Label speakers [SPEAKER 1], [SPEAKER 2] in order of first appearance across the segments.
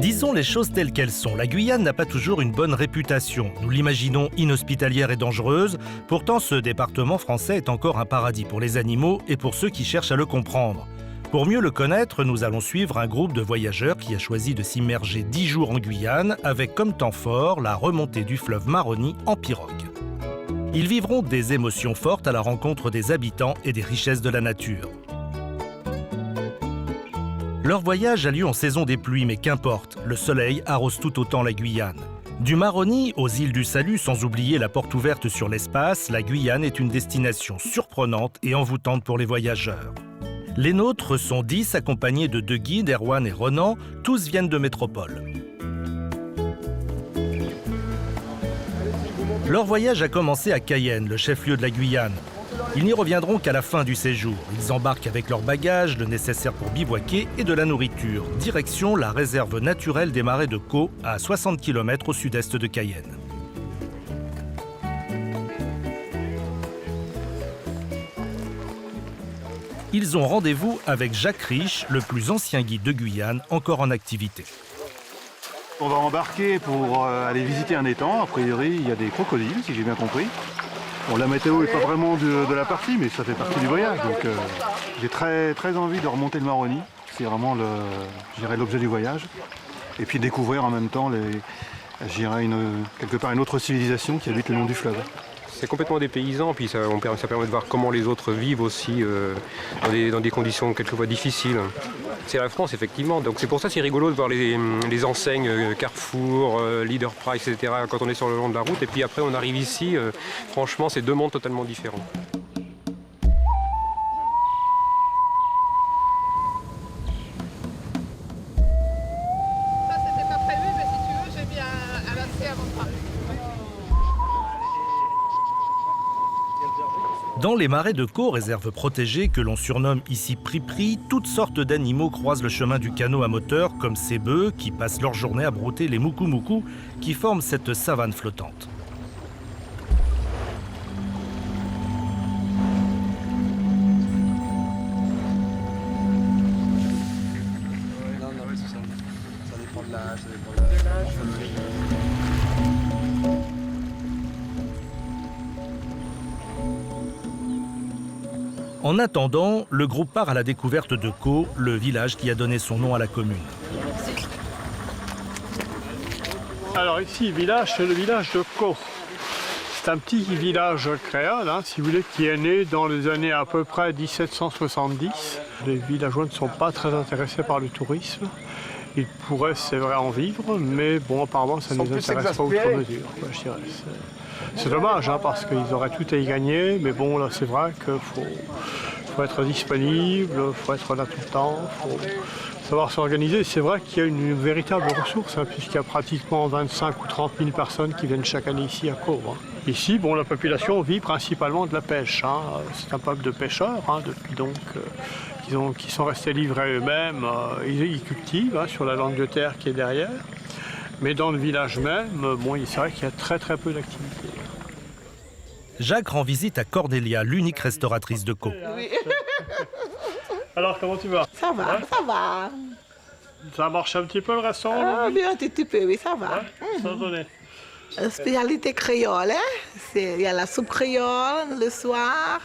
[SPEAKER 1] Disons les choses telles qu'elles sont, la Guyane n'a pas toujours une bonne réputation. Nous l'imaginons inhospitalière et dangereuse, pourtant ce département français est encore un paradis pour les animaux et pour ceux qui cherchent à le comprendre. Pour mieux le connaître, nous allons suivre un groupe de voyageurs qui a choisi de s'immerger 10 jours en Guyane avec comme temps fort la remontée du fleuve Maroni en pirogue. Ils vivront des émotions fortes à la rencontre des habitants et des richesses de la nature. Leur voyage a lieu en saison des pluies, mais qu'importe, le soleil arrose tout autant la Guyane. Du Maroni aux îles du Salut, sans oublier la porte ouverte sur l'espace, la Guyane est une destination surprenante et envoûtante pour les voyageurs. Les nôtres sont 10, accompagnés de 2 guides, Erwan et Ronan, tous viennent de métropole. Leur voyage a commencé à Cayenne, le chef-lieu de la Guyane. Ils n'y reviendront qu'à la fin du séjour. Ils embarquent avec leurs bagages, le nécessaire pour bivouaquer et de la nourriture. Direction la réserve naturelle des Marais de Caux, à 60 km au sud-est de Cayenne. Ils ont rendez-vous avec Jacques Riche, le plus ancien guide de Guyane, encore en activité.
[SPEAKER 2] On va embarquer pour aller visiter un étang. A priori, il y a des crocodiles, si j'ai bien compris. Bon, la météo n'est pas vraiment de la partie, mais ça fait partie du voyage. Donc, j'ai très envie de remonter le Maroni. C'est vraiment l'objet du voyage. Et puis découvrir en même temps quelque part une autre civilisation qui habite le long du fleuve.
[SPEAKER 3] C'est complètement dépaysant, puis ça permet de voir comment les autres vivent aussi dans des conditions quelquefois difficiles. C'est la France, effectivement. Donc c'est pour ça que c'est rigolo de voir les enseignes Carrefour, Leader Price, etc. quand on est sur le long de la route. Et puis après, on arrive ici. Franchement, c'est 2 mondes totalement différents.
[SPEAKER 4] Ça, c'était pas prévu, mais si tu veux, j'ai mis un lacet avant de partir.
[SPEAKER 1] Dans les marais de Caux, réserve protégée que l'on surnomme ici Pripri, toutes sortes d'animaux croisent le chemin du canot à moteur, comme ces bœufs qui passent leur journée à brouter les moukou-moukou qui forment cette savane flottante. En attendant, le groupe part à la découverte de Caux, le village qui a donné son nom à la commune.
[SPEAKER 5] Alors ici, c'est le village de Caux. C'est un petit village créole, si vous voulez, qui est né dans les années à peu près 1770. Les villageois ne sont pas très intéressés par le tourisme. Ils pourraient, c'est vrai, en vivre, mais bon, apparemment, ça ne les intéresse pas outre mesure, quoi, je dirais. C'est dommage, parce qu'ils auraient tout à y gagner, mais bon, là, c'est vrai qu'il faut être disponible, il faut être là tout le temps, il faut savoir s'organiser. C'est vrai qu'il y a une véritable ressource, puisqu'il y a pratiquement 25 ou 30 000 personnes qui viennent chaque année ici à Caux. Ici, bon, la population vit principalement de la pêche. C'est un peuple de pêcheurs, depuis donc qui sont restés livrés à eux-mêmes. Ils cultivent sur la langue de terre qui est derrière. Mais dans le village même, bon, c'est vrai qu'il y a très peu d'activités.
[SPEAKER 1] Jacques rend visite à Cordélia, l'unique restauratrice de Caux.
[SPEAKER 5] Oui. Alors, comment tu vas?
[SPEAKER 6] Ça va, ça va.
[SPEAKER 5] Ça marche un petit peu le restaurant?
[SPEAKER 6] Bien, un petit peu, oui, ça va.
[SPEAKER 5] Sans donner.
[SPEAKER 6] Spécialité créole, il y a la soupe créole le soir.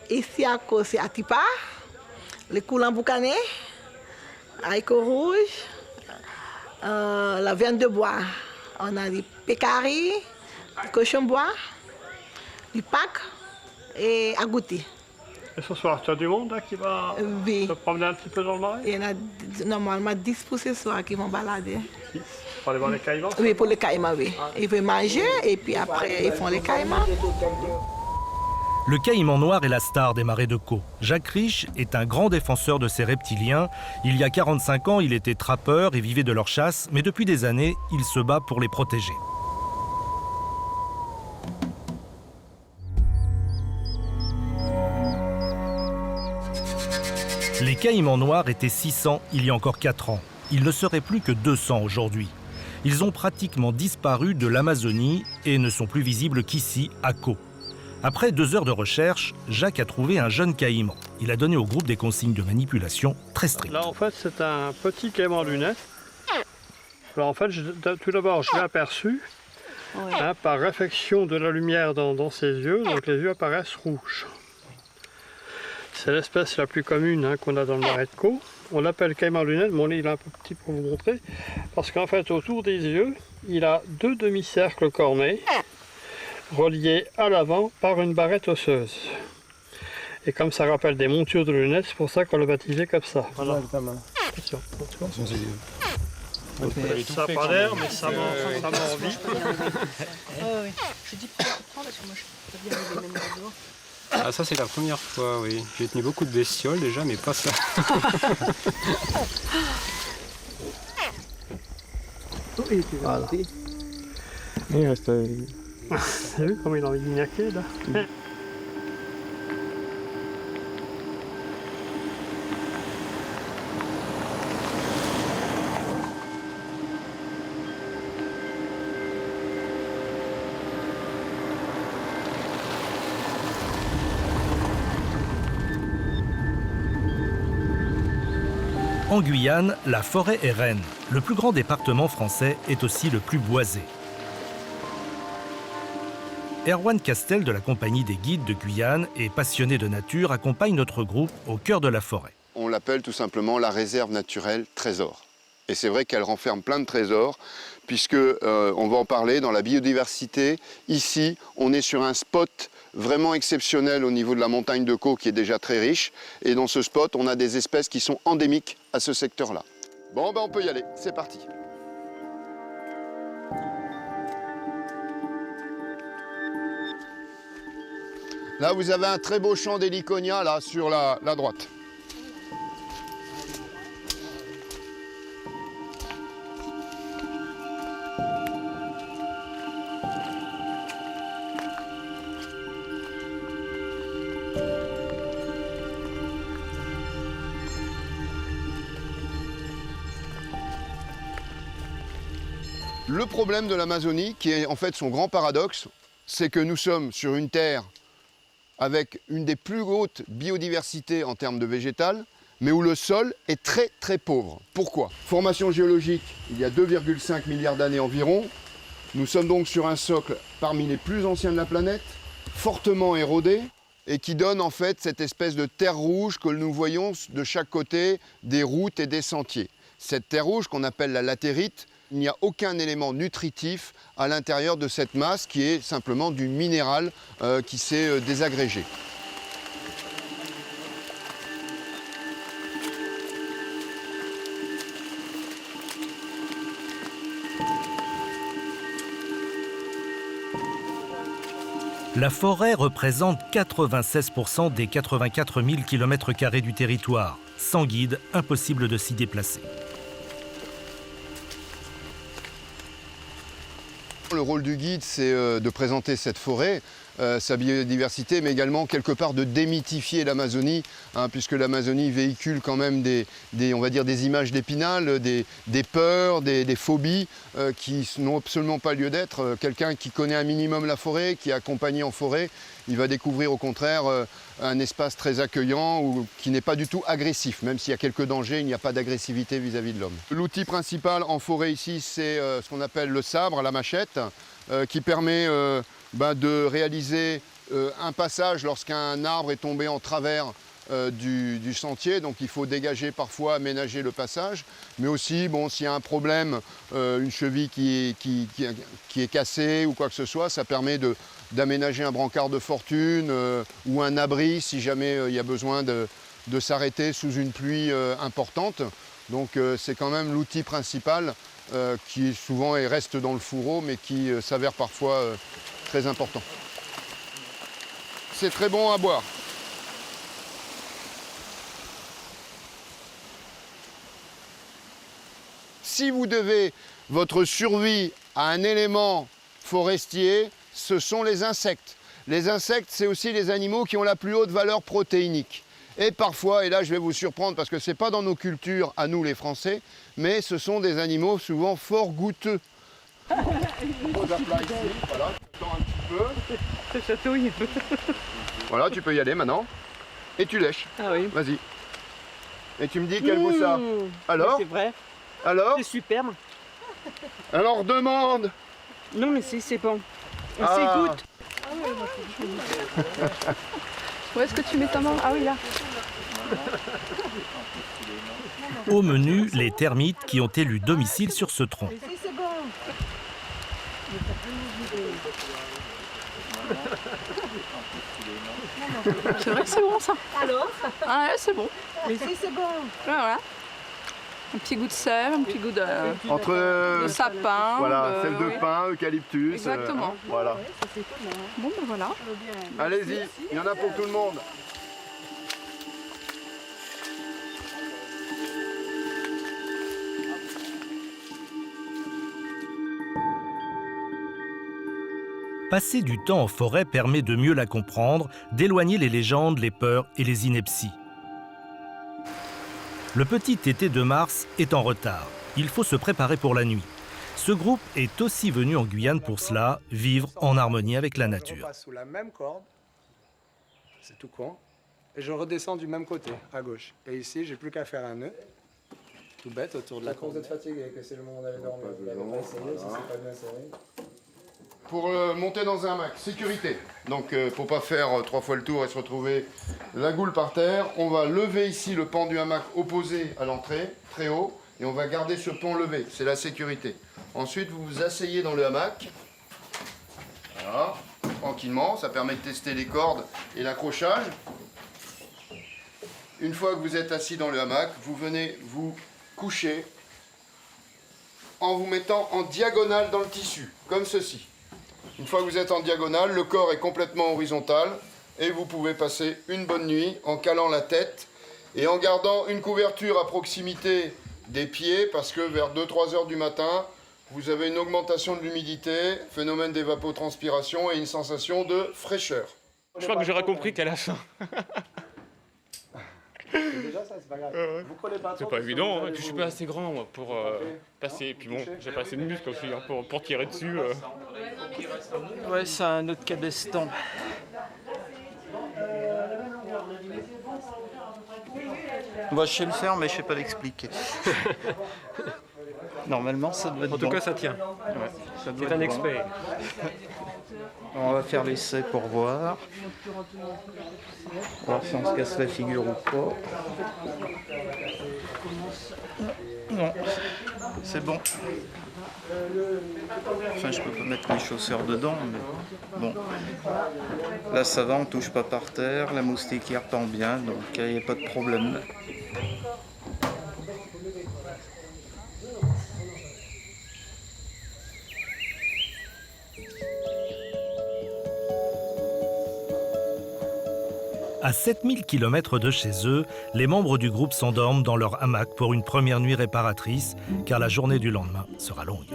[SPEAKER 6] Ici à Caux, c'est atipa, les coulants boucanés, haricots rouges, la viande de bois. On a des pécaris, du cochon bois, du pack et agouti.
[SPEAKER 5] Et ce soir, tu as du monde qui va se promener un petit peu dans le marais?
[SPEAKER 6] Il y en a normalement 10 pour ce soir qui vont balader.
[SPEAKER 5] 10 pour aller voir les caïmans?
[SPEAKER 6] Oui, pour les caïmans, oui. Ils veulent manger et puis après, ils font les caïmans.
[SPEAKER 1] Le caïman noir est la star des marais de Caux. Jacques Riche est un grand défenseur de ces reptiliens. Il y a 45 ans, il était trappeur et vivait de leur chasse, mais depuis des années, il se bat pour les protéger. Les caïmans noirs étaient 600 il y a encore 4 ans. Ils ne seraient plus que 200 aujourd'hui. Ils ont pratiquement disparu de l'Amazonie et ne sont plus visibles qu'ici, à Caux. Après 2 heures de recherche, Jacques a trouvé un jeune caïman. Il a donné au groupe des consignes de manipulation très strictes.
[SPEAKER 5] Là, en fait, c'est un petit caïman lunette Alors en fait, tout d'abord, je l'ai aperçu par réflexion de la lumière dans ses yeux, donc les yeux apparaissent rouges. C'est l'espèce la plus commune qu'on a dans le marais de Caux. On l'appelle caïman lunette, mon nez il est un peu petit pour vous montrer, parce qu'en fait autour des yeux, il a 2 demi-cercles cornés, reliés à l'avant par une barrette osseuse. Et comme ça rappelle des montures de lunettes, c'est pour ça qu'on l'a baptisé comme ça. Voilà. Attention, ça n'a pas l'air, mais ça m'a envie.
[SPEAKER 7] Oui. Je dis prends parce que moi je peux bien les mêmes dehors.
[SPEAKER 3] Ah ça c'est la première fois, oui. J'ai tenu beaucoup de bestioles déjà, mais pas ça.
[SPEAKER 5] Voilà.
[SPEAKER 8] Il reste...
[SPEAKER 5] T'as vu comme il a envie de gnaquer là?
[SPEAKER 1] En Guyane, la forêt est reine. Le plus grand département français est aussi le plus boisé. Erwan Castel de la Compagnie des Guides de Guyane et passionné de nature accompagne notre groupe au cœur de la forêt.
[SPEAKER 9] On l'appelle tout simplement la réserve naturelle Trésor. Et c'est vrai qu'elle renferme plein de trésors, puisque, on va en parler, dans la biodiversité, ici, on est sur un spot vraiment exceptionnel au niveau de la montagne de Caux, qui est déjà très riche. Et dans ce spot, on a des espèces qui sont endémiques à ce secteur-là. Bon, ben on peut y aller, c'est parti. Là, vous avez un très beau champ d'héliconia, là, sur la droite. Le problème de l'Amazonie, qui est en fait son grand paradoxe, c'est que nous sommes sur une terre avec une des plus hautes biodiversités en termes de végétal, mais où le sol est très très pauvre. Pourquoi? Formation géologique, il y a 2,5 milliards d'années environ. Nous sommes donc sur un socle parmi les plus anciens de la planète, fortement érodé, et qui donne en fait cette espèce de terre rouge que nous voyons de chaque côté des routes et des sentiers. Cette terre rouge qu'on appelle la latérite, il n'y a aucun élément nutritif à l'intérieur de cette masse qui est simplement du minéral qui s'est désagrégé.
[SPEAKER 1] La forêt représente 96% des 84 000 km² du territoire. Sans guide, impossible de s'y déplacer.
[SPEAKER 9] Le rôle du guide, c'est de présenter cette forêt, sa biodiversité, mais également quelque part de démythifier l'Amazonie, puisque l'Amazonie véhicule quand même on va dire des images d'Épinal, des peurs, des phobies qui n'ont absolument pas lieu d'être. Quelqu'un qui connaît un minimum la forêt, qui est accompagné en forêt, il va découvrir au contraire un espace très accueillant ou qui n'est pas du tout agressif. Même s'il y a quelques dangers, il n'y a pas d'agressivité vis-à-vis de l'homme. L'outil principal en forêt ici, c'est ce qu'on appelle le sabre, la machette, qui permet de réaliser un passage lorsqu'un arbre est tombé en travers du sentier, donc il faut dégager parfois, aménager le passage, mais aussi s'il y a un problème, une cheville qui est cassée ou quoi que ce soit, ça permet d'aménager un brancard de fortune ou un abri si jamais il y a besoin de s'arrêter sous une pluie importante. Donc c'est quand même l'outil principal qui souvent reste dans le fourreau mais qui s'avère parfois très important. C'est très bon à boire. Si vous devez votre survie à un élément forestier, ce sont les insectes. Les insectes, c'est aussi les animaux qui ont la plus haute valeur protéinique. Et parfois, et là je vais vous surprendre parce que ce n'est pas dans nos cultures, à nous les Français, mais ce sont des animaux souvent fort goûteux. On pose à plat ici, voilà, tu attends un petit peu.
[SPEAKER 7] Ça chatouille.
[SPEAKER 9] Voilà, tu peux y aller maintenant. Et tu lèches.
[SPEAKER 7] Ah oui.
[SPEAKER 9] Vas-y. Et tu me dis quel goût ça. Alors?
[SPEAKER 7] C'est vrai.
[SPEAKER 9] Alors?
[SPEAKER 7] C'est superbe.
[SPEAKER 9] Alors demande.
[SPEAKER 7] Non, mais c'est bon. On
[SPEAKER 9] Ah.
[SPEAKER 7] s'écoute.
[SPEAKER 4] Où est-ce que tu mets ta main? Ah oui, là.
[SPEAKER 1] Au menu, les termites qui ont élu domicile sur ce tronc.
[SPEAKER 7] C'est bon.
[SPEAKER 4] C'est vrai que c'est bon ça.
[SPEAKER 7] Alors?
[SPEAKER 4] Ah ouais, c'est bon.
[SPEAKER 7] Mais c'est bon.
[SPEAKER 4] Voilà. Un petit goût de sève, un petit goût de
[SPEAKER 9] Entre
[SPEAKER 4] sapin.
[SPEAKER 9] voilà,
[SPEAKER 4] de-
[SPEAKER 9] sel de
[SPEAKER 4] oui.
[SPEAKER 9] pin, eucalyptus.
[SPEAKER 4] Exactement.
[SPEAKER 9] Voilà.
[SPEAKER 4] Bon, ben voilà.
[SPEAKER 9] Allez-y, il y en a pour tout le monde.
[SPEAKER 1] Passer du temps en forêt permet de mieux la comprendre, d'éloigner les légendes, les peurs et les inepties. Le petit été de mars est en retard. Il faut se préparer pour la nuit. Ce groupe est aussi venu en Guyane pour cela, vivre en harmonie avec la
[SPEAKER 10] Je
[SPEAKER 1] nature.
[SPEAKER 10] repasse sous la même corde, c'est tout con, et je redescends du même côté, à gauche. Et ici, j'ai plus qu'à faire un nœud, tout bête, autour de la corde. Vous êtes fatigué, que c'est le moment d'aller dormir. Vous n'avez pas essayé, si c'est pas bien serré.
[SPEAKER 9] Pour monter dans un hamac, sécurité. Donc pour pas faire 3 fois le tour et se retrouver la goule par terre, on va lever ici le pan du hamac opposé à l'entrée, très haut, et on va garder ce pan levé, c'est la sécurité. Ensuite, vous vous asseyez dans le hamac, voilà, tranquillement, ça permet de tester les cordes et l'accrochage. Une fois que vous êtes assis dans le hamac, vous venez vous coucher en vous mettant en diagonale dans le tissu, comme ceci. Une fois que vous êtes en diagonale, le corps est complètement horizontal et vous pouvez passer une bonne nuit en calant la tête et en gardant une couverture à proximité des pieds parce que vers 2-3 heures du matin, vous avez une augmentation de l'humidité, phénomène d'évapotranspiration et une sensation de fraîcheur.
[SPEAKER 8] Je crois que j'aurais compris qu'à la fin.
[SPEAKER 10] Déjà ça, c'est pas grave. Vous collez pas trop,
[SPEAKER 8] C'est pas
[SPEAKER 10] parce que
[SPEAKER 8] évident,
[SPEAKER 10] vous
[SPEAKER 8] hein,
[SPEAKER 10] allez
[SPEAKER 8] que je suis
[SPEAKER 10] vous-
[SPEAKER 8] pas assez grand moi, pour passer. Puis bon, j'ai pas assez de muscles aussi hein, pour tirer dessus.
[SPEAKER 11] Ouais, c'est un autre cabestan. Moi, je sais le faire, mais je sais pas l'expliquer. Normalement, ça doit être
[SPEAKER 3] En tout
[SPEAKER 11] bon.
[SPEAKER 3] cas, ça tient.
[SPEAKER 11] Ça doit
[SPEAKER 3] C'est un
[SPEAKER 11] être bon.
[SPEAKER 3] expert.
[SPEAKER 11] On va faire l'essai pour voir. Voir si on se casse la figure ou pas. Non, c'est bon. Enfin, je peux pas mettre mes chaussures dedans, mais bon. Là, ça va, on touche pas par terre. La moustiquaire tend bien, donc il n'y a pas de problème.
[SPEAKER 1] À 7000 km de chez eux, les membres du groupe s'endorment dans leur hamac pour une première nuit réparatrice, car la journée du lendemain sera longue.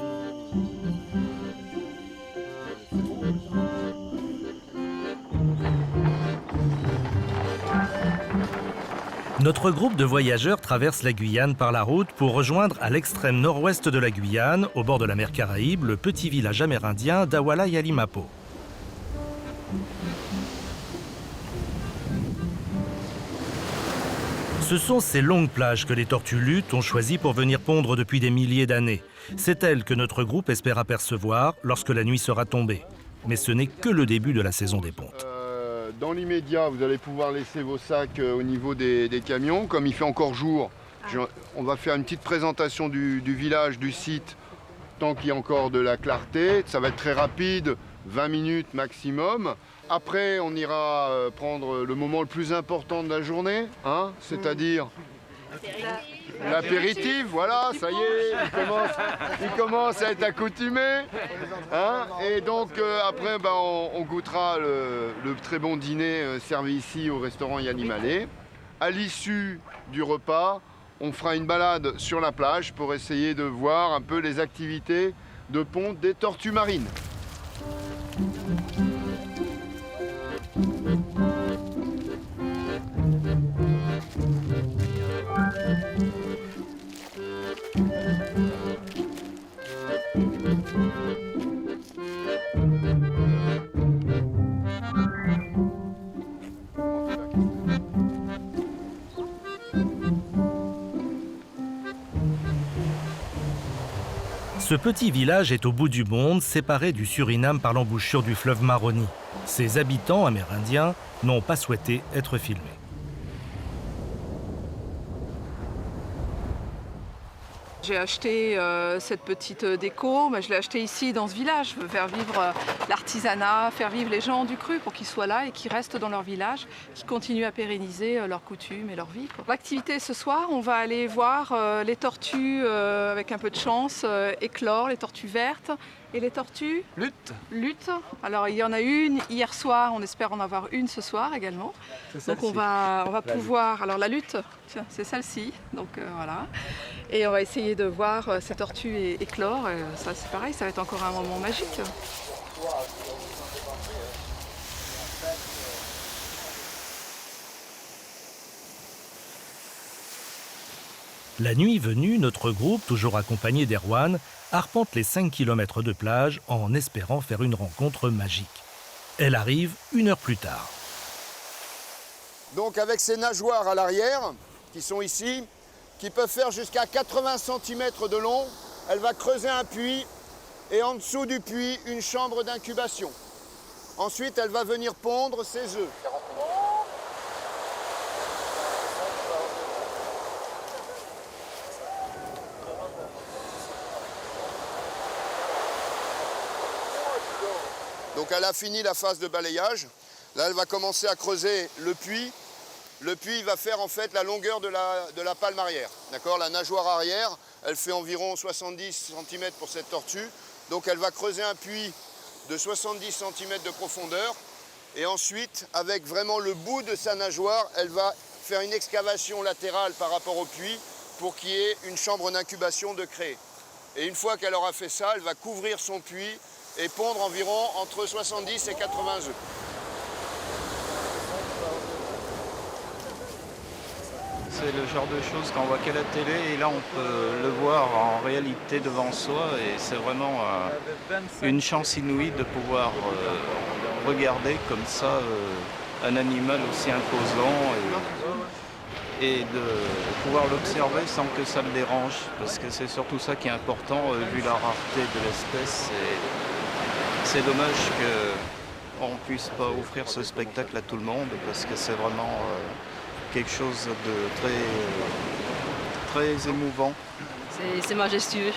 [SPEAKER 1] Notre groupe de voyageurs traverse la Guyane par la route pour rejoindre à l'extrême nord-ouest de la Guyane, au bord de la mer Caraïbe, le petit village amérindien d'Awala Yalimapo. Ce sont ces longues plages que les tortues luttes ont choisies pour venir pondre depuis des milliers d'années. C'est elles que notre groupe espère apercevoir lorsque la nuit sera tombée. Mais ce n'est que le début de la saison des pontes.
[SPEAKER 9] Dans l'immédiat, vous allez pouvoir laisser vos sacs au niveau des camions. Comme il fait encore jour, on va faire une petite présentation du village, du site, tant qu'il y a encore de la clarté. Ça va être très rapide, 20 minutes maximum. Après, on ira prendre le moment le plus important de la journée, hein, c'est-à-dire l'apéritif. Voilà, ça y est, il commence à être accoutumé. Hein, et donc après, on goûtera le très bon dîner servi ici au restaurant Yanimalé. À l'issue du repas, on fera une balade sur la plage pour essayer de voir un peu les activités de ponte des tortues marines.
[SPEAKER 1] Ce petit village est au bout du monde, séparé du Suriname par l'embouchure du fleuve Maroni. Ses habitants amérindiens n'ont pas souhaité être filmés.
[SPEAKER 4] J'ai acheté cette petite déco, je l'ai achetée ici dans ce village. Je veux faire vivre l'artisanat, faire vivre les gens du cru pour qu'ils soient là et qu'ils restent dans leur village, qu'ils continuent à pérenniser leurs coutumes et leur vie. L'activité ce soir, on va aller voir les tortues avec un peu de chance éclore, les tortues vertes et les tortues lutte. Alors il y en a une hier soir, on espère en avoir une ce soir également. Donc on va pouvoir, alors la lutte, c'est celle-ci, donc voilà. Et on va essayer de voir ces tortues éclore. Ça c'est pareil, ça va être encore un moment magique.
[SPEAKER 1] La nuit venue, notre groupe, toujours accompagné d'Erwan, arpente les 5 km de plage en espérant faire une rencontre magique. Elle arrive 1 heure plus tard.
[SPEAKER 9] Donc avec ces nageoires à l'arrière, qui sont ici, qui peuvent faire jusqu'à 80 cm de long, elle va creuser un puits et en dessous du puits, une chambre d'incubation. Ensuite, elle va venir pondre ses œufs. Donc elle a fini la phase de balayage. Là, elle va commencer à creuser le puits. Le puits va faire en fait la longueur de la palme arrière. D'accord ? La nageoire arrière, elle fait environ 70 cm pour cette tortue. Donc elle va creuser un puits de 70 cm de profondeur. Et ensuite, avec vraiment le bout de sa nageoire, elle va faire une excavation latérale par rapport au puits pour qu'il y ait une chambre d'incubation de créer. Et une fois qu'elle aura fait ça, elle va couvrir son puits et pondre environ entre 70 et 80 œufs.
[SPEAKER 11] C'est le genre de choses qu'on voit qu'à la télé et là on peut le voir en réalité devant soi et c'est vraiment une chance inouïe de pouvoir regarder comme ça un animal aussi imposant et de pouvoir l'observer sans que ça le dérange parce que c'est surtout ça qui est important vu la rareté de l'espèce. C'est dommage qu'on ne puisse pas offrir ce spectacle à tout le monde parce que c'est vraiment quelque chose de très émouvant.
[SPEAKER 7] C'est majestueux.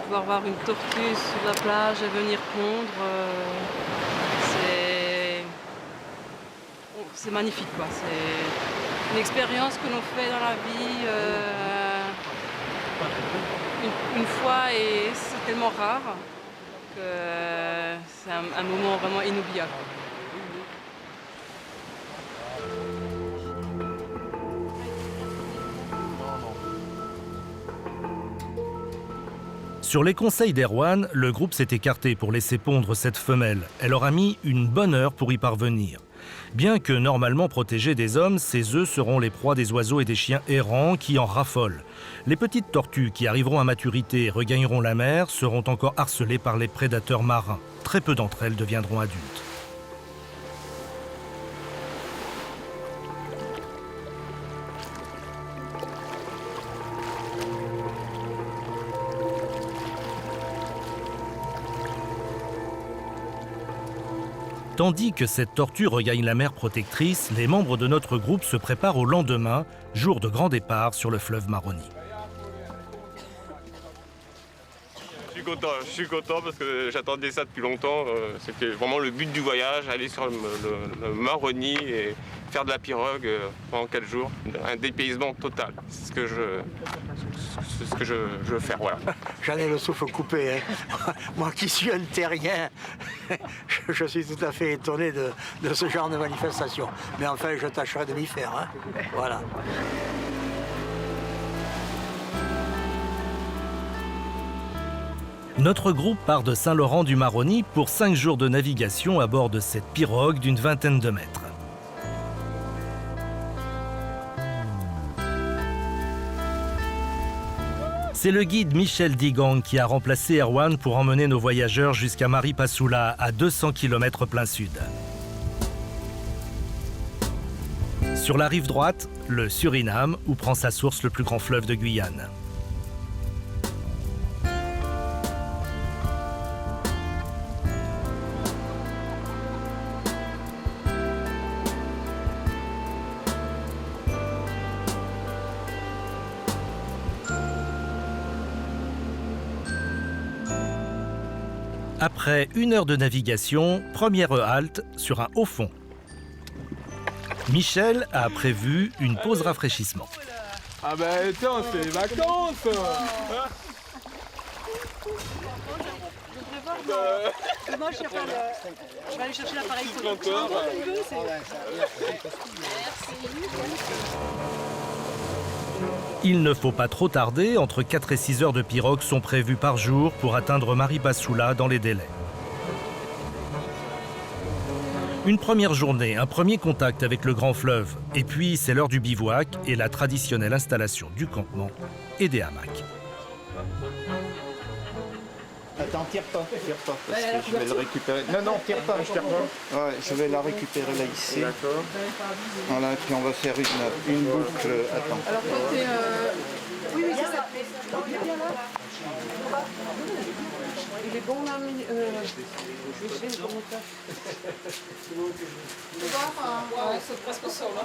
[SPEAKER 7] Pouvoir voir une tortue sur la plage et venir pondre, c'est magnifique, quoi. C'est une expérience que l'on fait dans la vie une fois et c'est tellement rare. C'est un moment vraiment inoubliable.
[SPEAKER 1] Sur les conseils d'Erwan, le groupe s'est écarté pour laisser pondre cette femelle. Elle aura mis une bonne heure pour y parvenir. Bien que normalement protégées des hommes, ces œufs seront les proies des oiseaux et des chiens errants qui en raffolent. Les petites tortues qui arriveront à maturité et regagneront la mer seront encore harcelées par les prédateurs marins. Très peu d'entre elles deviendront adultes. Tandis que cette tortue regagne la mer protectrice, les membres de notre groupe se préparent au lendemain, jour de grand départ sur le fleuve Maroni.
[SPEAKER 8] Je suis content parce que j'attendais ça depuis longtemps. C'était vraiment le but du voyage, aller sur le Maroni et faire de la pirogue pendant 4 jours. Un dépaysement total. C'est ce que je veux faire, voilà.
[SPEAKER 12] J'en ai le souffle coupé. Hein. Moi qui suis un terrien, je suis tout à fait étonné de ce genre de manifestation. Mais enfin, je tâcherai de m'y faire. Hein. Voilà.
[SPEAKER 1] Notre groupe part de Saint-Laurent-du-Maroni pour 5 jours de navigation à bord de cette pirogue d'une vingtaine de mètres. C'est le guide Michel Digang qui a remplacé Erwan pour emmener nos voyageurs jusqu'à Maripasoula, à 200 km plein sud. Sur la rive droite, le Suriname, où prend sa source le plus grand fleuve de Guyane. Après 1 heure de navigation, première halte sur un haut fond. Michel a prévu une pause rafraîchissement.
[SPEAKER 13] Ah ben tiens, c'est les vacances.
[SPEAKER 7] Moi, je vais aller chercher l'appareil photo.
[SPEAKER 1] Il ne faut pas trop tarder, entre 4 et 6 heures de pirogue sont prévues par jour pour atteindre Maripasoula dans les délais. Une première journée, un premier contact avec le grand fleuve, et puis c'est l'heure du bivouac et la traditionnelle installation du campement et des hamacs.
[SPEAKER 11] Attends, tire pas, parce que je vais le récupérer. Non, tire pas, je tire pas. Ouais, je vais la récupérer là, ici. D'accord. Voilà, et puis on va faire une boucle. Attends.
[SPEAKER 4] Alors toi, t'es... Oui, c'est ça. Il est bon là, je vais essayer de le remonter. Ouais, c'est presque ça là.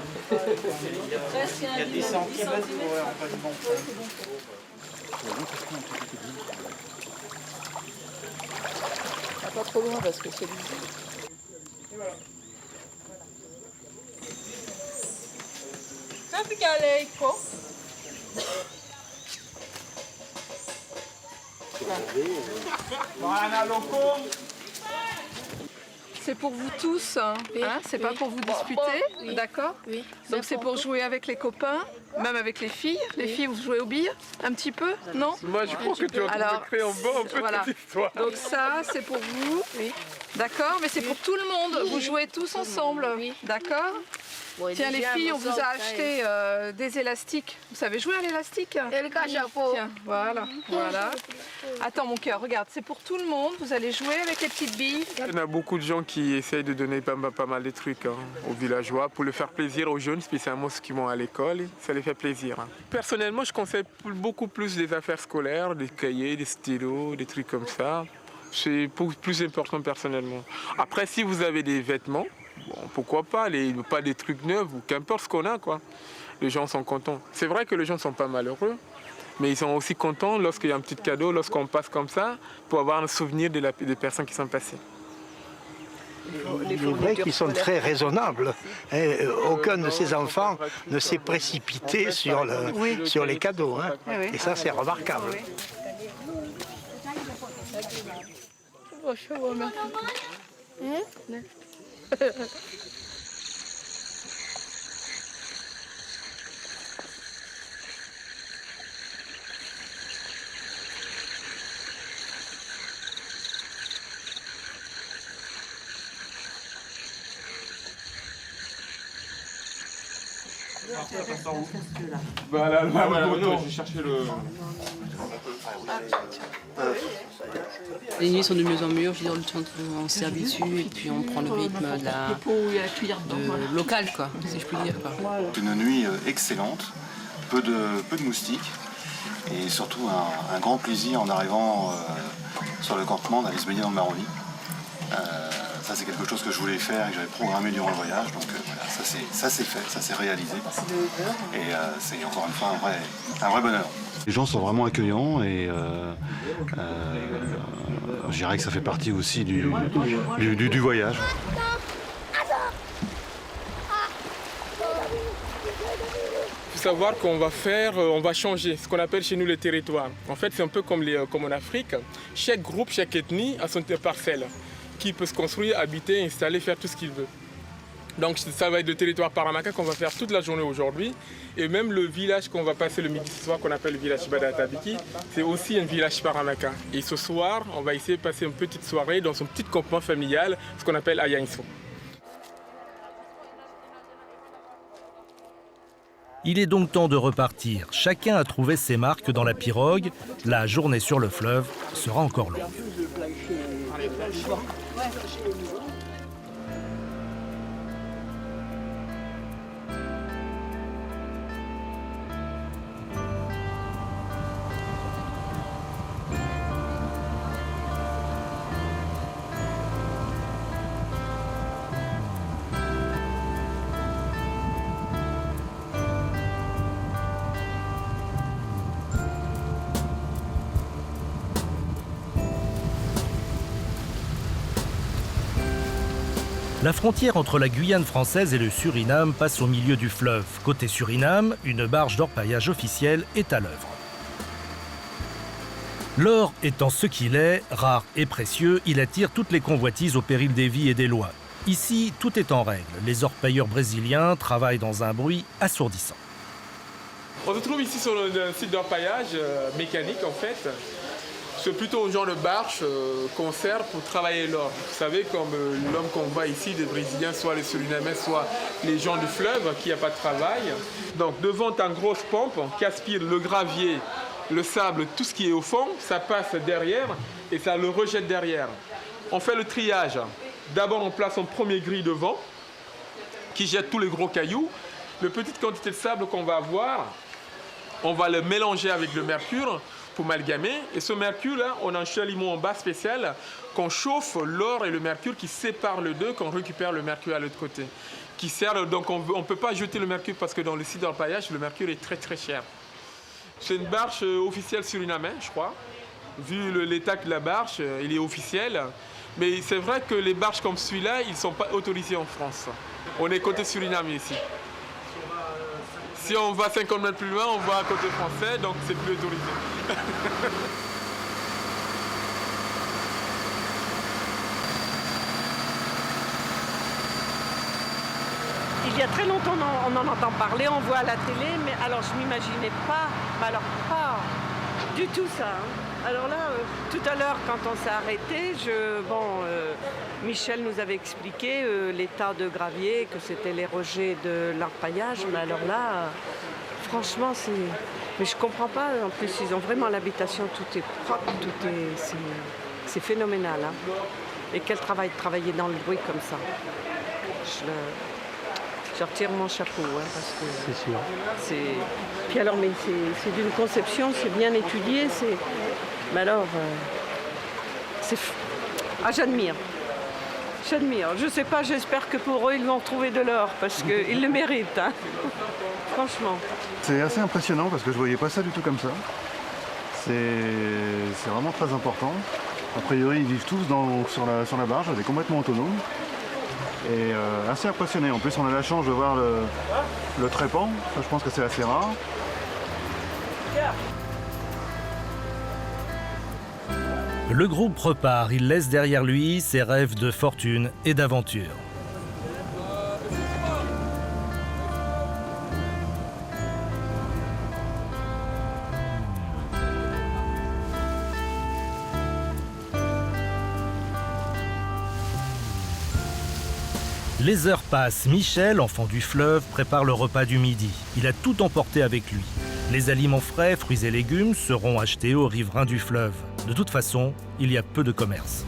[SPEAKER 11] Il y a 10 cm, ouais, on va le monter.
[SPEAKER 4] Pas trop loin parce que c'est lisible. Et voilà. Sempre que lei quoi. C'est pour vous tous, hein, c'est pas pour vous disputer, d'accord?
[SPEAKER 7] Oui.
[SPEAKER 4] Donc c'est pour jouer avec les copains, même avec les filles. Les filles, vous jouez aux billes un petit peu, non?
[SPEAKER 13] Moi, je crois que tu es en train de créer un peu
[SPEAKER 4] voilà.
[SPEAKER 13] cette histoire.
[SPEAKER 4] Donc ça, c'est pour vous, d'accord? Mais c'est pour tout le monde, vous jouez tous ensemble, d'accord? Tiens, les filles, on vous a acheté des élastiques. Vous savez jouer à l'élastique? Tiens, voilà, voilà. Attends, mon cœur, regarde, c'est pour tout le monde. Vous allez jouer avec les petites billes.
[SPEAKER 13] Il y en a beaucoup de gens qui essayent de donner pas mal de trucs aux villageois pour le faire plaisir aux jeunes, spécialement ceux qui vont à l'école. Ça les fait plaisir. Personnellement, je conseille beaucoup plus des affaires scolaires, des cahiers, des stylos, des trucs comme ça. C'est plus important personnellement. Après, si vous avez des vêtements, bon, pourquoi pas, pas des trucs neufs ou qu'importe ce qu'on a, quoi. Les gens sont contents. C'est vrai que les gens ne sont pas malheureux, mais ils sont aussi contents lorsqu'il y a un petit cadeau, lorsqu'on passe comme ça, pour avoir un souvenir des personnes qui sont passées.
[SPEAKER 12] Il est vrai qu'ils sont très raisonnables. Aucun de ces enfants ne s'est précipité sur les cadeaux. Hein. Et ça, c'est remarquable.
[SPEAKER 13] Voilà, non, j'ai cherché le...
[SPEAKER 7] Les nuits sont de mieux en mieux, je veux dire, le temps on s'habitue et puis on prend le rythme local, quoi, si je puis dire.
[SPEAKER 14] Une nuit excellente, peu de moustiques et surtout un grand plaisir en arrivant sur le campement d'aller se baigner dans le Maroni. Ça c'est quelque chose que je voulais faire et que j'avais programmé durant le voyage, donc voilà, ça c'est fait, ça s'est réalisé et c'est encore une fois un vrai bonheur.
[SPEAKER 2] Les gens sont vraiment accueillants et je dirais que ça fait partie aussi du voyage.
[SPEAKER 13] Il faut savoir qu'on va changer ce qu'on appelle chez nous les territoires. En fait, c'est un peu comme en Afrique. Chaque groupe, chaque ethnie a son parcelle qui peut se construire, habiter, installer, faire tout ce qu'il veut. Donc ça va être le territoire Paramaka qu'on va faire toute la journée aujourd'hui. Et même le village qu'on va passer le midi ce soir, qu'on appelle le village Badatabiki, c'est aussi un village Paramaka. Et ce soir, on va essayer de passer une petite soirée dans son petit campement familial, ce qu'on appelle Ayainso.
[SPEAKER 1] Il est donc temps de repartir. Chacun a trouvé ses marques dans la pirogue. La journée sur le fleuve sera encore longue. La frontière entre la Guyane française et le Suriname passe au milieu du fleuve. Côté Suriname, une barge d'orpaillage officielle est à l'œuvre. L'or étant ce qu'il est, rare et précieux, il attire toutes les convoitises au péril des vies et des lois. Ici, tout est en règle. Les orpailleurs brésiliens travaillent dans un bruit assourdissant.
[SPEAKER 13] On se trouve ici sur le site d'orpaillage mécanique en fait. C'est plutôt un genre de barge qu'on sert pour travailler l'or. Vous savez, comme l'homme qu'on voit ici, des Brésiliens, soit les Surinamais, soit les gens du fleuve, qui n'ont pas de travail. Donc devant, tu as une grosse pompe qui aspire le gravier, le sable, tout ce qui est au fond, ça passe derrière et ça le rejette derrière. On fait le triage. D'abord, on place un premier grille devant qui jette tous les gros cailloux. La petite quantité de sable qu'on va avoir, on va le mélanger avec le mercure pour amalgamer. Et ce mercure-là, on a un chalumeau en bas spécial qu'on chauffe l'or et le mercure qui séparent les deux, qu'on récupère le mercure à l'autre côté. Qui sert, donc on ne peut pas jeter le mercure parce que dans le site d'orpaillage, le mercure est très très cher. C'est une barge officielle surinamais, je crois. Vu l'état de la barge, il est officiel. Mais c'est vrai que les barges comme celui-là, ils ne sont pas autorisés en France. On est côté Suriname ici. Si on va 50 mètres plus loin, on va à côté français, donc c'est plus autorisé.
[SPEAKER 15] Il y a très longtemps, on en entend parler, on voit à la télé, mais alors je m'imaginais pas, mais alors pas du tout ça. Alors là, tout à l'heure, quand on s'est arrêté, Michel nous avait expliqué l'état de gravier, que c'était les rejets de l'orpaillage, mais alors là, franchement, mais je comprends pas. En plus, ils ont vraiment l'habitation, tout est propre, c'est phénoménal. Hein. Et quel travail de travailler dans le bruit comme ça. Je retire mon chapeau, hein, parce que
[SPEAKER 5] c'est sûr.
[SPEAKER 15] Puis alors, mais c'est d'une conception, c'est bien étudié, mais alors, j'admire. Je sais pas, j'espère que pour eux, ils vont trouver de l'or, parce qu'ils le méritent, hein. Franchement.
[SPEAKER 2] C'est assez impressionnant, parce que je voyais pas ça du tout comme ça. C'est vraiment très important. A priori, ils vivent tous sur la barge, elle est complètement autonome. Et assez impressionné. En plus, on a la chance de voir le trépan. Ça, je pense que c'est assez rare.
[SPEAKER 1] Le groupe repart. Il laisse derrière lui ses rêves de fortune et d'aventure. Les heures passent. Michel, enfant du fleuve, prépare le repas du midi. Il a tout emporté avec lui. Les aliments frais, fruits et légumes seront achetés aux riverains du fleuve. De toute façon, il y a peu de commerce.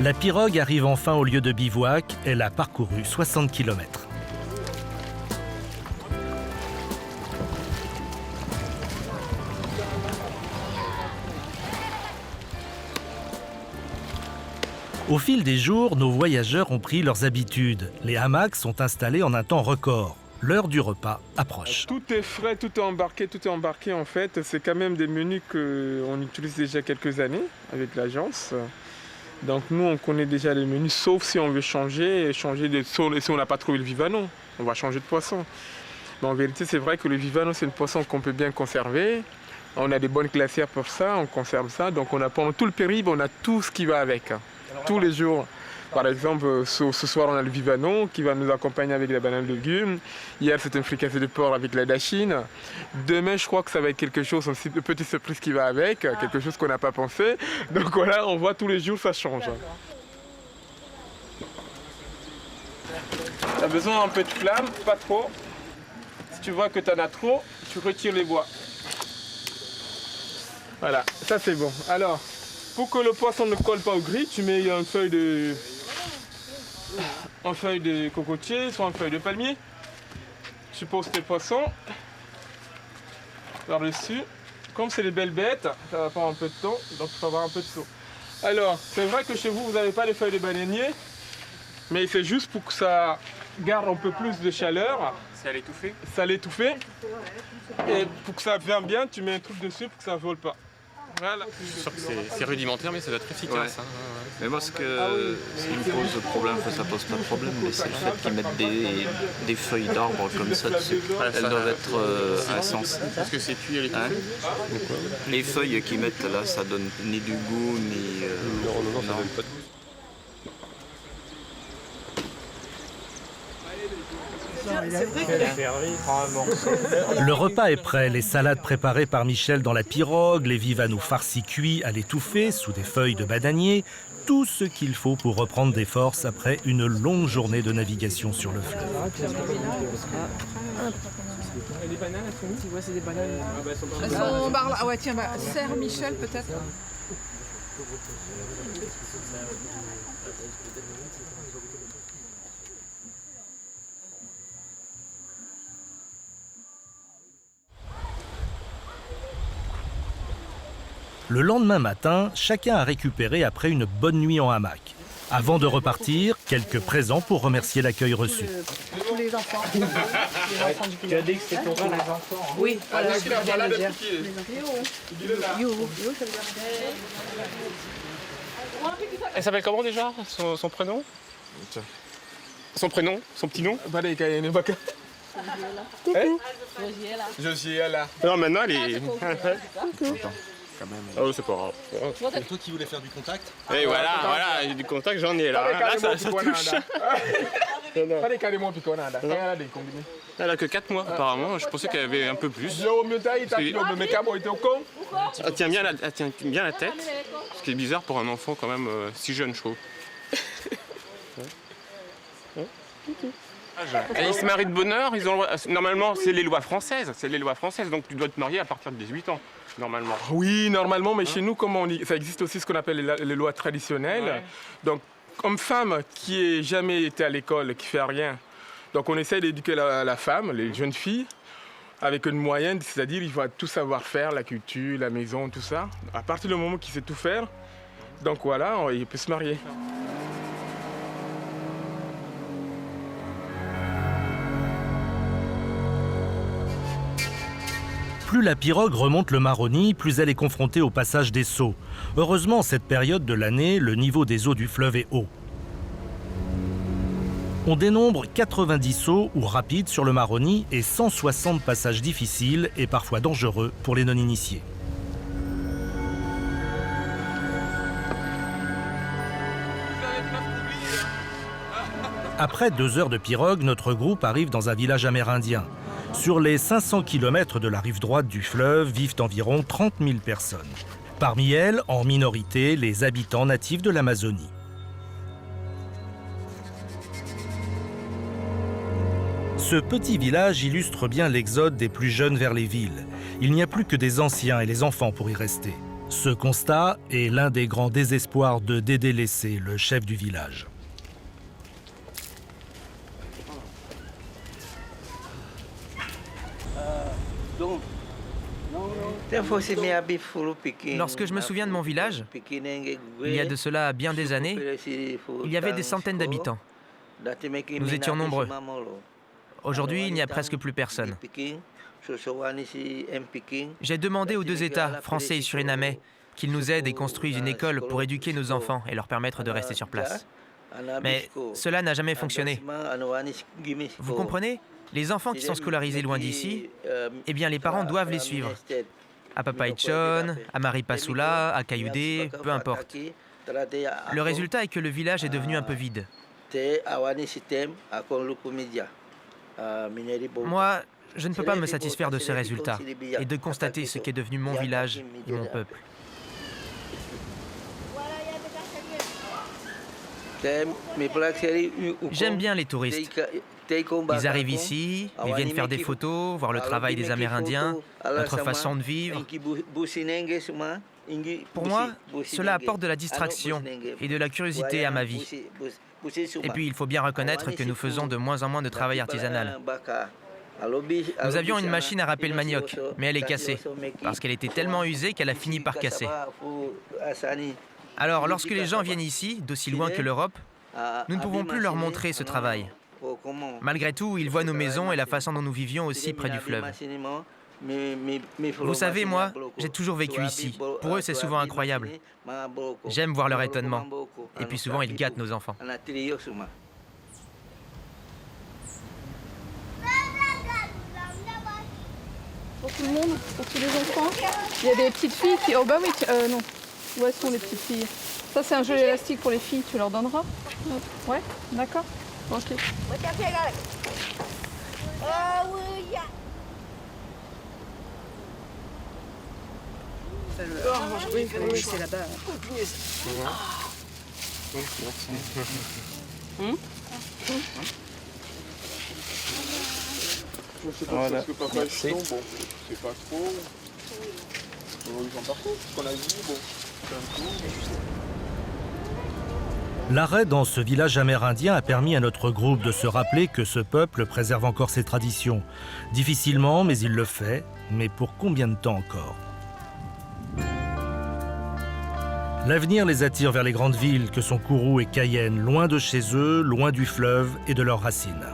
[SPEAKER 1] La pirogue arrive enfin au lieu de bivouac. Elle a parcouru 60 km. Au fil des jours, nos voyageurs ont pris leurs habitudes. Les hamacs sont installés en un temps record. L'heure du repas approche.
[SPEAKER 13] Tout est frais, tout est embarqué en fait. C'est quand même des menus qu'on utilise déjà quelques années avec l'agence. Donc nous, on connaît déjà les menus, sauf si on veut changer si on n'a pas trouvé le vivano, on va changer de poisson. Mais en vérité, c'est vrai que le vivano, c'est une poisson qu'on peut bien conserver. On a des bonnes glacières pour ça, on conserve ça. Donc pendant tout le périple, on a tout ce qui va avec, tous les jours. Par exemple, ce soir, on a le vivano qui va nous accompagner avec la banane de légumes. Hier, c'était un fricassé de porc avec la dachine. Demain, je crois que ça va être quelque chose, une petite surprise qui va avec, quelque chose qu'on n'a pas pensé. Donc voilà, on voit tous les jours, ça change. Tu as besoin d'un peu de flamme, pas trop. Si tu vois que tu en as trop, tu retires les bois. Voilà, ça c'est bon. Alors, pour que le poisson ne colle pas au gris, tu mets une feuille de cocotier, soit une feuille de palmier. Tu poses tes poissons par-dessus. Comme c'est des belles bêtes, ça va prendre un peu de temps, donc il faut avoir un peu de seau. Alors, c'est vrai que chez vous, vous n'avez pas les feuilles de bananier, mais c'est juste pour que ça garde un peu plus de chaleur.
[SPEAKER 8] C'est à l'étouffer.
[SPEAKER 13] Ça l'étouffer. Et pour que ça vienne bien, tu mets un truc dessus pour que ça ne vole pas. Voilà.
[SPEAKER 8] Je suis sûr que c'est rudimentaire, mais ça doit être efficace.
[SPEAKER 11] Ouais. Mais moi, ce qui me pose problème, ça pose pas de problème, mais c'est le fait qu'ils mettent des feuilles d'arbre comme ça dessus. Elles doivent être insensées.
[SPEAKER 8] Parce que c'est cuit à l'étouffer.
[SPEAKER 11] Les feuilles qu'ils mettent là, ça donne ni du goût, ni...
[SPEAKER 3] Non, ça donne pas de goût.
[SPEAKER 1] Le repas est prêt, les salades préparées par Michel dans la pirogue, les vivanos farcis cuits à l'étouffée sous des feuilles de bananier, tout ce qu'il faut pour reprendre des forces après une longue journée de navigation sur le fleuve.
[SPEAKER 4] Les bananes, elles sont où? Tu vois, c'est des bananes. Elles sont par là. Ah ouais, tiens, serre Michel peut-être.
[SPEAKER 1] Le lendemain matin, chacun a récupéré après une bonne nuit en hamac. Avant de repartir, quelques présents pour remercier l'accueil reçu.
[SPEAKER 4] Tous les enfants. Les enfants du
[SPEAKER 10] Tu as dit que c'était pour les enfants. Hein.
[SPEAKER 4] Oui, voilà, je viens de dire.
[SPEAKER 8] Elle s'appelle comment déjà, son prénom? Son prénom? Son petit nom?
[SPEAKER 13] Josiela.
[SPEAKER 8] Non, maintenant elle est... Oh, c'est pas grave.
[SPEAKER 16] C'est toi qui voulais faire du contact?
[SPEAKER 8] Et voilà, du contact j'en ai là. Là, ça touche. Elle a que 4 mois apparemment, je pensais qu'elle avait un peu plus. Elle tient bien la tête, ce qui est bizarre pour un enfant quand même si jeune, je trouve. Et ils se marient de bonne heure, normalement c'est les lois françaises, donc tu dois te marier à partir de 18 ans. Normalement.
[SPEAKER 13] Oui, normalement, mais chez nous, ça existe aussi ce qu'on appelle les lois traditionnelles. Ouais. Donc, comme femme qui n'a jamais été à l'école, qui ne fait rien, donc on essaie d'éduquer la femme, les jeunes filles, avec une moyenne, c'est-à-dire il faut tout savoir faire, la culture, la maison, tout ça. À partir du moment qu'il sait tout faire, donc voilà, il peut se marier.
[SPEAKER 1] Plus la pirogue remonte le Maroni, plus elle est confrontée au passage des seaux. Heureusement, en cette période de l'année, le niveau des eaux du fleuve est haut. On dénombre 90 sauts ou rapides sur le Maroni et 160 passages difficiles et parfois dangereux pour les non-initiés. Après 2 heures de pirogue, notre groupe arrive dans un village amérindien. Sur les 500 km de la rive droite du fleuve vivent environ 30 000 personnes. Parmi elles, en minorité, les habitants natifs de l'Amazonie. Ce petit village illustre bien l'exode des plus jeunes vers les villes. Il n'y a plus que des anciens et les enfants pour y rester. Ce constat est l'un des grands désespoirs de Dédé Lessé, le chef du village.
[SPEAKER 17] Lorsque je me souviens de mon village, il y a de cela bien des années, il y avait des centaines d'habitants. Nous étions nombreux. Aujourd'hui, il n'y a presque plus personne. J'ai demandé aux 2 États, français et surinamais, qu'ils nous aident et construisent une école pour éduquer nos enfants et leur permettre de rester sur place. Mais cela n'a jamais fonctionné. Vous comprenez ? Les enfants qui sont scolarisés loin d'ici, eh bien les parents doivent les suivre. À Papaichon, à Maripasoula, à Cayoudé, peu importe. Le résultat est que le village est devenu un peu vide. Moi, je ne peux pas me satisfaire de ce résultat et de constater ce qu'est devenu mon village et mon peuple. J'aime bien les touristes. Ils arrivent ici, ils viennent faire des photos, voir le travail des Amérindiens, notre façon de vivre. Pour moi, cela apporte de la distraction et de la curiosité à ma vie. Et puis, il faut bien reconnaître que nous faisons de moins en moins de travail artisanal. Nous avions une machine à râper le manioc, mais elle est cassée, parce qu'elle était tellement usée qu'elle a fini par casser. Alors, lorsque les gens viennent ici, d'aussi loin que l'Europe, nous ne pouvons plus leur montrer ce travail. Malgré tout, ils voient nos maisons et la façon dont nous vivions aussi près du fleuve. Vous savez, moi, j'ai toujours vécu ici. Pour eux, c'est souvent incroyable. J'aime voir leur étonnement. Et puis souvent, ils gâtent nos enfants.
[SPEAKER 4] Pour tout le monde, pour tous les enfants. Il y a des petites filles qui... Oh bah oui, non. Où elles sont les petites filles? Ça, c'est un jeu élastique pour les filles, tu leur donneras? Ouais, d'accord. Ok.
[SPEAKER 15] Oui, c'est là-bas.
[SPEAKER 13] Voilà. Parce que papa est bon, c'est pas trop. Ils sont partout, ce qu'on a dit, bon, c'est un coup.
[SPEAKER 1] L'arrêt dans ce village amérindien a permis à notre groupe de se rappeler que ce peuple préserve encore ses traditions. Difficilement, mais il le fait. Mais pour combien de temps encore? L'avenir les attire vers les grandes villes que sont Kourou et Cayenne, loin de chez eux, loin du fleuve et de leurs racines.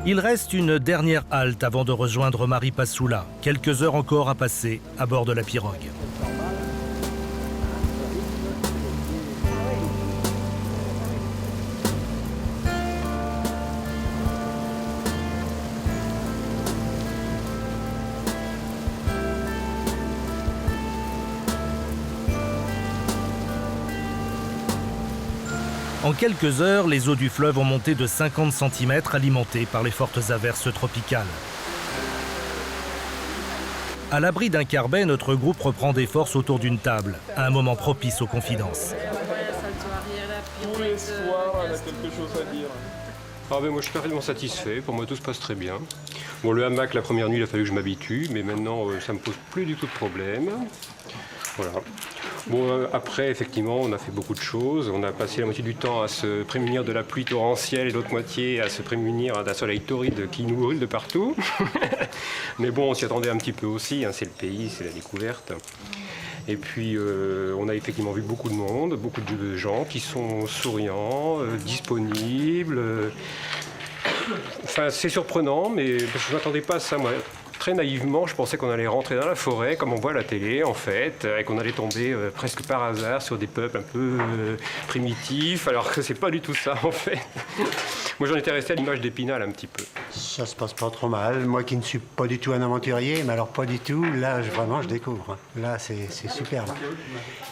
[SPEAKER 1] Il reste une dernière halte avant de rejoindre Maripasoula. Quelques heures encore à passer à bord de la pirogue. En quelques heures, les eaux du fleuve ont monté de 50 cm, alimentées par les fortes averses tropicales. À l'abri d'un carbet, notre groupe reprend des forces autour d'une table, à un moment propice aux confidences.
[SPEAKER 13] Tous les soirs, elle a quelque chose à dire.
[SPEAKER 3] Ah ben moi je suis parfaitement satisfait, pour moi tout se passe très bien. Bon, le hamac, la première nuit, il a fallu que je m'habitue, mais maintenant ça me pose plus du tout de problème. Voilà. Bon, après, effectivement, on a fait beaucoup de choses. On a passé la moitié du temps à se prémunir de la pluie torrentielle et l'autre moitié à se prémunir d'un soleil torride qui nous brûle de partout. Mais bon, on s'y attendait un petit peu aussi, hein, c'est le pays, c'est la découverte. Et puis, on a effectivement vu beaucoup de monde, beaucoup de gens qui sont souriants, disponibles. Enfin, c'est surprenant, mais je ne m'attendais pas à ça, moi. Très naïvement, je pensais qu'on allait rentrer dans la forêt, comme on voit à la télé, en fait, et qu'on allait tomber presque par hasard sur des peuples un peu primitifs, alors que c'est pas du tout ça, en fait. Moi, j'en étais resté à l'image d'Épinal un petit peu.
[SPEAKER 12] Ça se passe pas trop mal. Moi qui ne suis pas du tout un aventurier, mais alors pas du tout, là, vraiment, je découvre. Là, c'est superbe.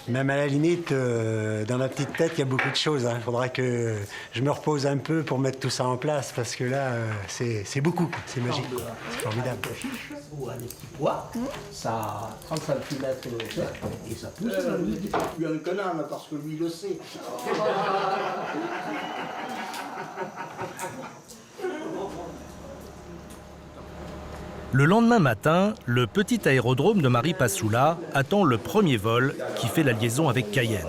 [SPEAKER 12] Même à la limite, dans ma petite tête, il y a beaucoup de choses. Il faudra que je me repose un peu pour mettre tout ça en place, parce que là, c'est beaucoup. C'est magique. C'est formidable.
[SPEAKER 18] Ou un petit pois, ça a 35 cm de hauteur et ça pousse. Il y a un canard là parce que lui le sait.
[SPEAKER 1] Le lendemain matin, le petit aérodrome de Maripasoula attend le premier vol qui fait la liaison avec Cayenne.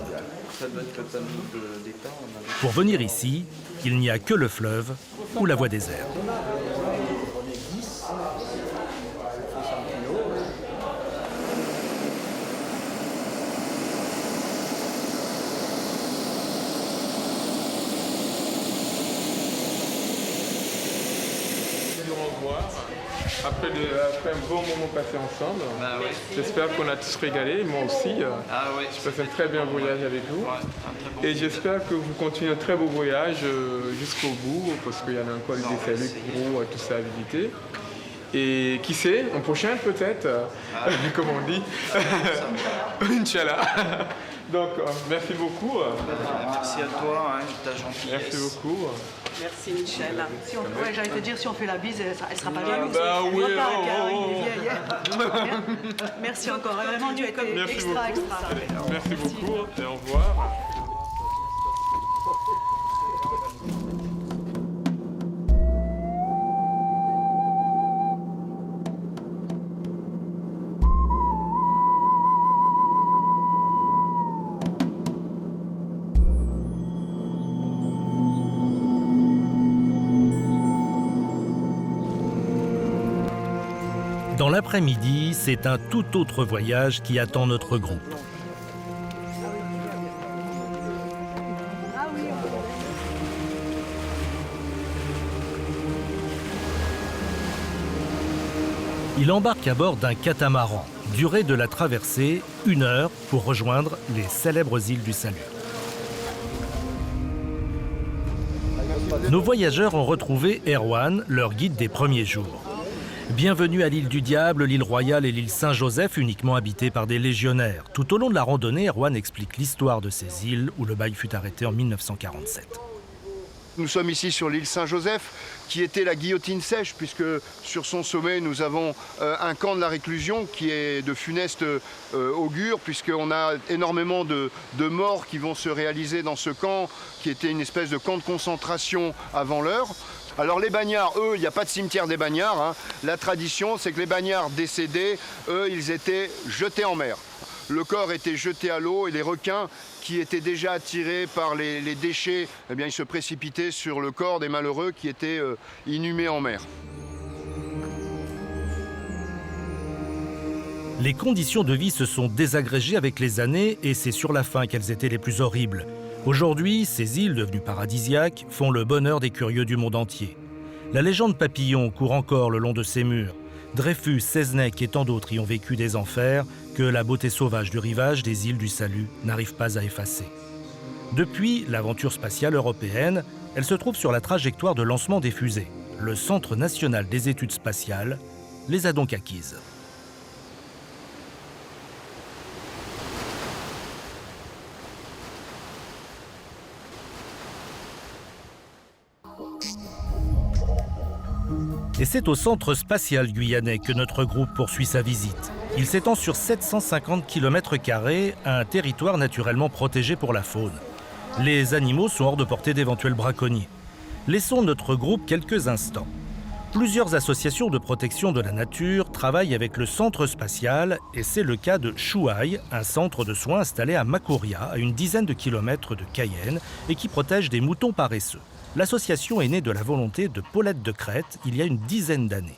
[SPEAKER 1] Pour venir ici, il n'y a que le fleuve ou la voie des airs.
[SPEAKER 13] Après un bon moment passé ensemble, j'espère qu'on a tous régalé, moi aussi. Je passe un très bien voyage avec vous. Et j'espère que vous continuez un très beau voyage jusqu'au bout, parce qu'il y en a encore des desserts, gros, tout ça à visiter. Et qui sait, en prochain peut-être, comme on dit. Inch'Allah. Donc, merci beaucoup.
[SPEAKER 11] Merci à toi, hein, ta gentillesse.
[SPEAKER 13] Merci beaucoup.
[SPEAKER 15] Merci Michel.
[SPEAKER 19] Si on, ouais, j'allais te dire, si on fait la bise, elle sera pas vieille.
[SPEAKER 13] Bah oui,
[SPEAKER 19] Merci encore, vraiment, tu es comme extra.
[SPEAKER 13] Merci beaucoup et au revoir.
[SPEAKER 1] l'après-midi, c'est un tout autre voyage qui attend notre groupe. Il embarque à bord d'un catamaran. Durée de la traversée, 1 heure pour rejoindre les célèbres îles du Salut. Nos voyageurs ont retrouvé Erwan, leur guide des premiers jours. Bienvenue à l'île du Diable, l'île Royale et l'île Saint-Joseph, uniquement habitées par des légionnaires. Tout au long de la randonnée, Erwan explique l'histoire de ces îles où le bail fut arrêté en 1947.
[SPEAKER 9] Nous sommes ici sur l'île Saint-Joseph, qui était la guillotine sèche, puisque sur son sommet, nous avons un camp de la réclusion qui est de funeste augure, puisqu'on a énormément de morts qui vont se réaliser dans ce camp, qui était une espèce de camp de concentration avant l'heure. Alors les bagnards, eux, il n'y a pas de cimetière des bagnards, hein. La tradition, c'est que les bagnards décédés, eux, ils étaient jetés en mer. Le corps était jeté à l'eau et les requins qui étaient déjà attirés par les déchets, eh bien, ils se précipitaient sur le corps des malheureux qui étaient inhumés en mer.
[SPEAKER 1] Les conditions de vie se sont désagrégées avec les années et c'est sur la fin qu'elles étaient les plus horribles. Aujourd'hui, ces îles devenues paradisiaques font le bonheur des curieux du monde entier. La légende papillon court encore le long de ces murs. Dreyfus, Seznec et tant d'autres y ont vécu des enfers que la beauté sauvage du rivage des îles du Salut n'arrive pas à effacer. Depuis l'aventure spatiale européenne, elle se trouve sur la trajectoire de lancement des fusées. Le Centre national des études spatiales les a donc acquises. Et c'est au centre spatial guyanais que notre groupe poursuit sa visite. Il s'étend sur 750 km², un territoire naturellement protégé pour la faune. Les animaux sont hors de portée d'éventuels braconniers. Laissons notre groupe quelques instants. Plusieurs associations de protection de la nature travaillent avec le centre spatial et c'est le cas de Chouaï, un centre de soins installé à Makouria, à une dizaine de kilomètres de Cayenne et qui protège des moutons paresseux. L'association est née de la volonté de Paulette de Crète il y a une dizaine d'années.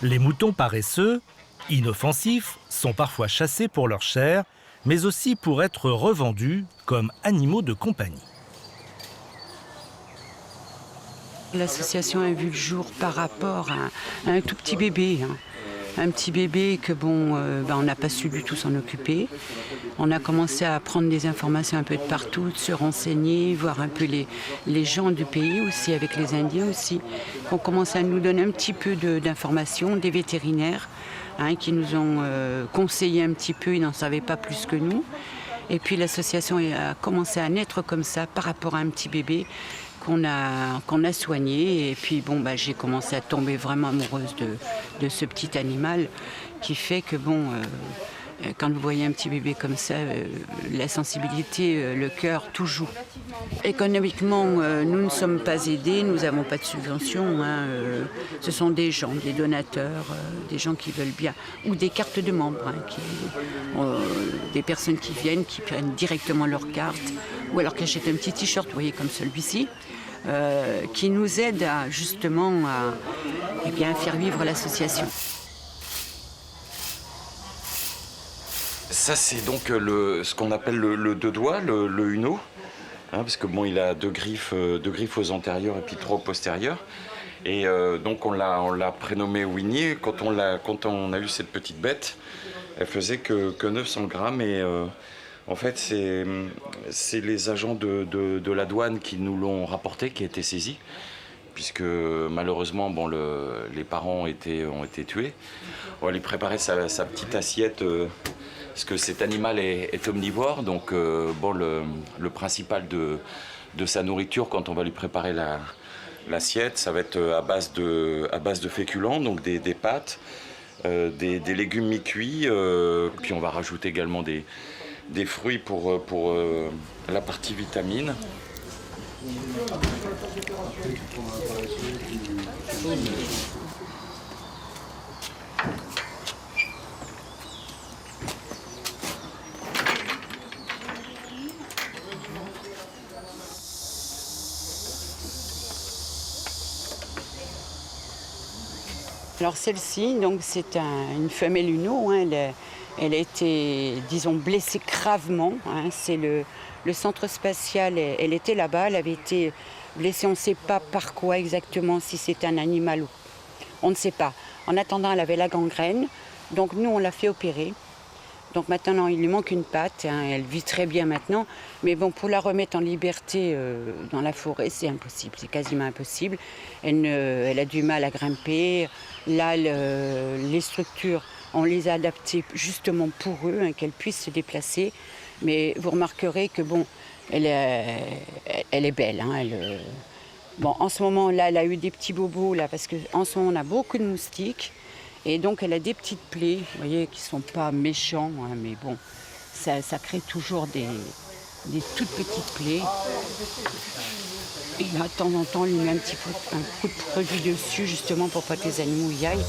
[SPEAKER 1] Les moutons paresseux, inoffensifs, sont parfois chassés pour leur chair, mais aussi pour être revendus comme animaux de compagnie.
[SPEAKER 20] L'association a vu le jour par rapport à un tout petit bébé. Un petit bébé que on n'a pas su du tout s'en occuper. On a commencé à prendre des informations un peu de partout, de se renseigner, voir un peu les gens du pays aussi, avec les Indiens aussi. On commence à nous donner un petit peu d'informations, des vétérinaires qui nous ont conseillé un petit peu, ils n'en savaient pas plus que nous. Et puis l'association a commencé à naître comme ça par rapport à un petit bébé qu'on a soigné. Et puis j'ai commencé à tomber vraiment amoureuse de ce petit animal qui fait que quand vous voyez un petit bébé comme ça, la sensibilité, le cœur, tout joue. Économiquement, nous ne sommes pas aidés, nous n'avons pas de subvention. Ce sont des gens, des donateurs, des gens qui veulent bien, ou des cartes de membres, des personnes qui viennent, qui prennent directement leur carte, ou alors qui achètent un petit t-shirt, vous voyez, comme celui-ci, qui nous aident justement à faire vivre l'association.
[SPEAKER 21] Ça, c'est donc ce qu'on appelle le deux doigts, le Uno, parce que il a deux griffes aux antérieures et puis 3 aux postérieures. Et donc on l'a prénommé Winnie. Quand on a eu cette petite bête, elle faisait que 900 grammes et en fait c'est les agents de la douane qui nous l'ont rapporté, qui a été saisi, puisque malheureusement les parents ont été tués. On va lui préparer sa petite assiette. Parce que cet animal est omnivore, donc le principal de sa nourriture, quand on va lui préparer l'assiette, ça va être à base de féculents, donc des pâtes, des légumes mi-cuits, puis on va rajouter également des fruits pour la partie vitamine.
[SPEAKER 20] Alors celle-ci, donc c'est une femelle Uno, hein, elle a été, disons, blessée gravement. Hein, c'est le centre spatial, elle était là-bas, elle avait été blessée, on ne sait pas par quoi exactement, si c'est un animal ou... On ne sait pas. En attendant, elle avait la gangrène, donc nous on l'a fait opérer. Donc maintenant, il lui manque une patte, hein, elle vit très bien maintenant. Mais bon, pour la remettre en liberté dans la forêt, c'est impossible, c'est quasiment impossible. Elle a du mal à grimper. Là, les structures, on les a adaptées justement pour eux, hein, qu'elles puissent se déplacer. Mais vous remarquerez que bon, elle est belle. Hein, bon, en ce moment-là, elle a eu des petits bobos, là, parce qu'en ce moment, on a beaucoup de moustiques. Et donc elle a des petites plaies, vous voyez, qui ne sont pas méchants, hein, mais bon, ça crée toujours des toutes petites plaies. Et là, de temps en temps, on lui met un coup de produit dessus, justement, pour pas que les animaux y aillent.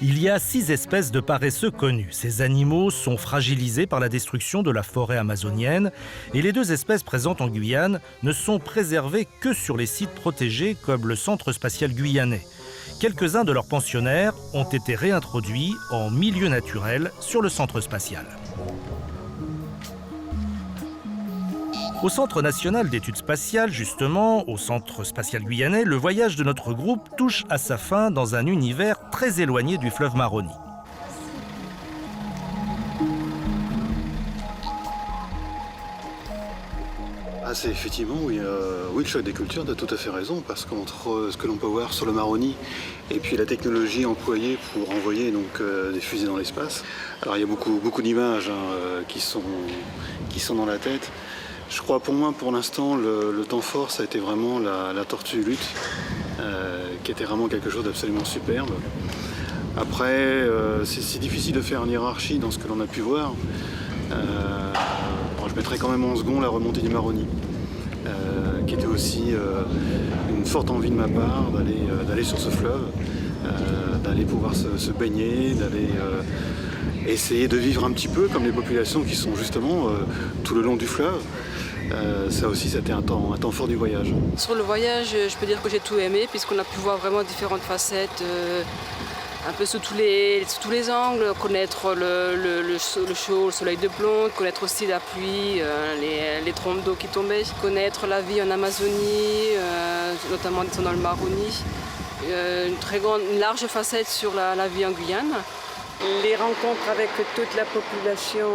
[SPEAKER 1] Il y a 6 espèces de paresseux connues. Ces animaux sont fragilisés par la destruction de la forêt amazonienne et les 2 espèces présentes en Guyane ne sont préservées que sur les sites protégés comme le Centre spatial guyanais. Quelques-uns de leurs pensionnaires ont été réintroduits en milieu naturel sur le Centre spatial. Au Centre national d'études spatiales, justement, au Centre spatial guyanais, le voyage de notre groupe touche à sa fin dans un univers très éloigné du fleuve Maroni.
[SPEAKER 2] Ah, c'est effectivement, oui, le choc des cultures a tout à fait raison, parce qu'entre ce que l'on peut voir sur le Maroni et puis la technologie employée pour envoyer donc, des fusées dans l'espace, alors il y a beaucoup d'images hein, qui sont dans la tête. Je crois pour moi, pour l'instant, le temps fort, ça a été vraiment la tortue lutte, qui était vraiment quelque chose d'absolument superbe. Après, c'est difficile de faire une hiérarchie dans ce que l'on a pu voir. Je mettrais quand même en second la remontée du Maroni, qui était aussi une forte envie de ma part d'aller sur ce fleuve, d'aller pouvoir se baigner, d'aller essayer de vivre un petit peu comme les populations qui sont justement tout le long du fleuve. Ça aussi, c'était un temps fort du voyage.
[SPEAKER 7] Sur le voyage, je peux dire que j'ai tout aimé, puisqu'on a pu voir vraiment différentes facettes, un peu sous tous les angles, connaître le chaud, le soleil de plomb, connaître aussi la pluie, les trompes d'eau qui tombaient, connaître la vie en Amazonie, notamment dans le Maroni, une large facette sur la vie en Guyane.
[SPEAKER 15] Les rencontres avec toute la population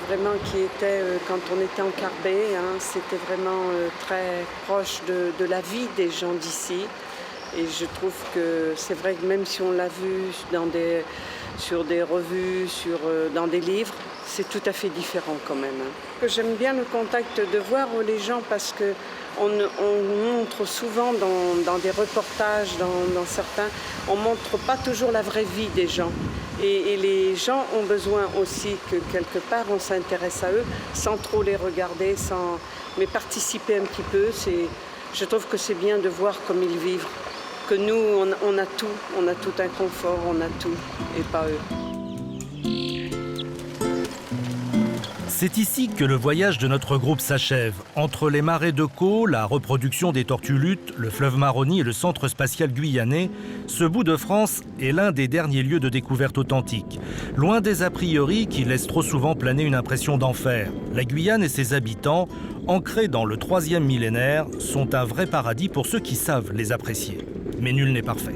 [SPEAKER 15] vraiment qui était, quand on était en Carbet, hein, c'était vraiment très proche de la vie des gens d'ici. Et je trouve que c'est vrai que même si on l'a vu sur des revues, dans des livres, c'est tout à fait différent quand même. Hein. J'aime bien le contact de voir les gens parce qu'on montre souvent dans des reportages, dans certains, on ne montre pas toujours la vraie vie des gens. Et les gens ont besoin aussi que quelque part on s'intéresse à eux sans trop les regarder, mais participer un petit peu. Je trouve que c'est bien de voir comme ils vivent. Que nous, on a tout un confort, on a tout, et pas eux.
[SPEAKER 1] C'est ici que le voyage de notre groupe s'achève. Entre les marais de Caux, la reproduction des tortues luttes, le fleuve Maroni et le Centre spatial guyanais, ce bout de France est l'un des derniers lieux de découverte authentique. Loin des a priori qui laissent trop souvent planer une impression d'enfer. La Guyane et ses habitants, ancrés dans le 3e millénaire, sont un vrai paradis pour ceux qui savent les apprécier. Mais nul n'est parfait.